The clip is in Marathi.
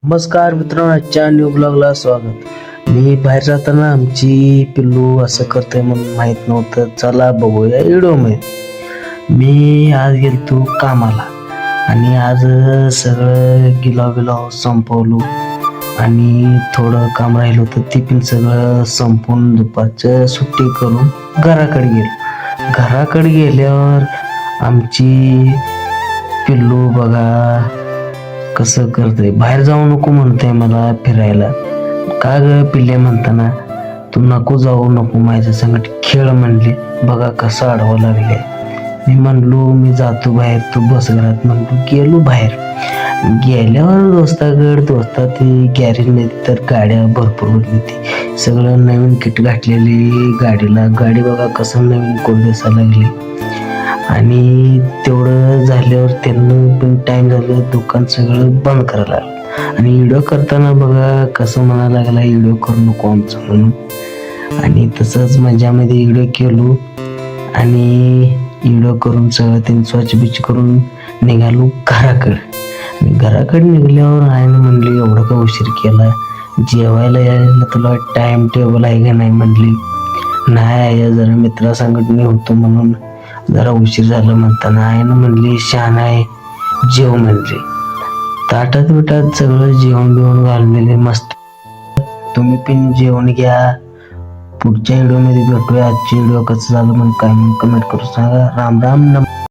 नमस्कार मित्रांनो, आजच्या न्यू ब्लॉगला स्वागत. मी बाहेर जाताना आमची पिल्लू असं करते म्हणून माहीत नव्हतं. चला बघूया व्हिडिओमध्ये. मी आज गेलतो कामाला आणि आज सगळं गिलाव संपवलो आणि थोडं काम राहिलं होतं ते पण सगळं संपवून दुपारचं सुट्टी करून घराकडे गेलो. घराकडे गेल्यावर आमची पिल्लू बघा कसं करते. बाहेर जाऊ नको म्हणते मला फिरायला. का ग पिल्ले म्हणताना तू नको जाऊ नको माझ्या संगत खेळ म्हणले. बघा कसं अडवावं लागले. मी म्हणलो मी जातो बाहेर, तू बस घरात म्हणलो. गेलो बाहेर. गेल्यावर दोस्ता ती गॅरेजमध्ये तर गाड्या भरपूर होती. ती सगळं नवीन किट घातलेली गाडीला. गाडी बघा कसं नवीन कोण दिसायला लागली. आणि तेवढं झाल्यावर त्यांना पण टाइम झालं, दुकान सगळं बंद करायला लागलं. आणि व्हिडिओ करताना बघा कसं म्हणायला लागला व्हिडिओ करू नको आमचं म्हणून. आणि तसंच मजामध्ये व्हिडिओ केलो आणि व्हिडिओ करून सगळं त्यांनी स्वच्छ करून निघालो घराकडे. आणि घराकडे निघाल्यावर आईनं म्हणली एवढं का उशीर केला, जेवायला यायला तुला टाइम टेबल आहे का नाही म्हणली. नाही आहे, जरा मित्रासंगत मी होतो म्हणून जरा उशीर झालं म्हणताना आईनं म्हणली शहाणा आहे जेव म्हणली. ताटात बिटात सगळं जेवण बिवण घाललेले मस्त. तुम्ही पण जेवण घ्या. पुढच्या व्हिडिओमध्ये भेटूया. आजची व्हिडिओ कसं झालं म्हणून काय कमेंट करून सांगा. राम राम.